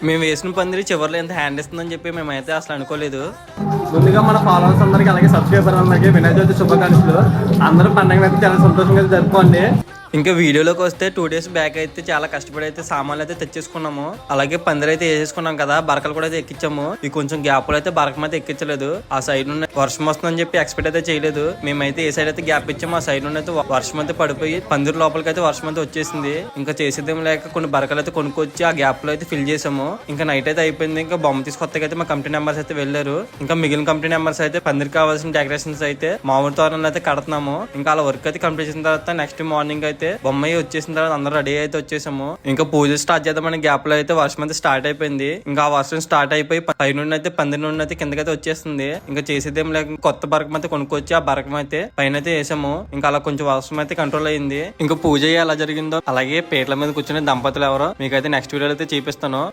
మేము వేసిన పందిరి చివరిలో ఎంత హ్యాండ్ ఇస్తుందని చెప్పి మేమైతే అసలు అనుకోలేదు. ముందుగా మన ఫాలోవర్స్ అందరికి అలాగే సబ్స్క్రైబర్ అందరికి వినాయక చవితి శుభాకాంక్షలు. అందరూ పండుగ అయితే చాలా సంతోషంగా జరుపుకోండి. ఇంకా వీడియోలోకి వస్తే 2 days బ్యాక్ అయితే చాలా కష్టపడి అయితే సామాన్లు అయితే తెచ్చేసుకున్నాము. అలాగే పందిరి అయితే వేసేసుకున్నాం కదా, బరకలు కూడా అయితే ఎక్కించాము. ఈ కొంచెం గ్యాప్ లో అయితే బరకం అయితే ఎక్కించలేదు. ఆ సైడ్ నుండి వర్షం వస్తుందని చెప్పి ఎక్స్పెక్ట్ అయితే చేయలేదు. మేమైతే ఏ సైడ్ అయితే గ్యాప్ ఇచ్చాము ఆ సైడ్ నుండి అయితే వర్షం అయితే పడిపోయి పందిరి లోపలికి అయితే వర్షం అయితే వచ్చేసింది. ఇంకా చేసేదేం లేక కొన్ని బరకలు అయితే కొనుక్కొచ్చి ఆ గ్యాప్ లో అయితే ఫిల్ చేసాము. ఇంకా నైట్ అయితే అయిపోయింది. ఇంకా బొమ్మ తీసుకొత్తగా అయితే మా కంపెనీ మెంబర్స్ అయితే వెళ్ళారు. ఇంకా మిగిలిన కంపెనీ మెంబర్స్ అయితే పందిరికి కావాల్సిన డెకరేషన్స్ అయితే మామిడి తోరణాలు అయితే కడుతున్నాము. ఇంకా అలా వర్క్ అయితే కంప్లీట్ చేసిన తర్వాత నెక్స్ట్ మార్నింగ్ అయితే బొమ్మ వచ్చేసిన తర్వాత అందరూ రెడీ అయితే వచ్చేసాము. ఇంకా పూజలు స్టార్ట్ చేద్దామని గ్యాప్ లో అయితే వర్షం అయితే స్టార్ట్ అయిపోయింది. ఇంకా ఆ వర్షం స్టార్ట్ అయిపోయి పై నుండి అయితే పందిరి నుండి అయితే కిందకైతే వచ్చేస్తుంది. ఇంకా చేసేదేం లేక కొత్త బరకం అయితే కొనుక్కొచ్చి ఆ బరకం అయితే పైన అయితే వేసాము. ఇంకా అలా కొంచెం వర్షం అయితే కంట్రోల్ అయింది. ఇంకా పూజ ఎలా జరిగిందో అలాగే పీటల మీద కూర్చునే దంపతులు ఎవరో మీకైతే నెక్స్ట్ వీడియో అయితే చూపిస్తాను.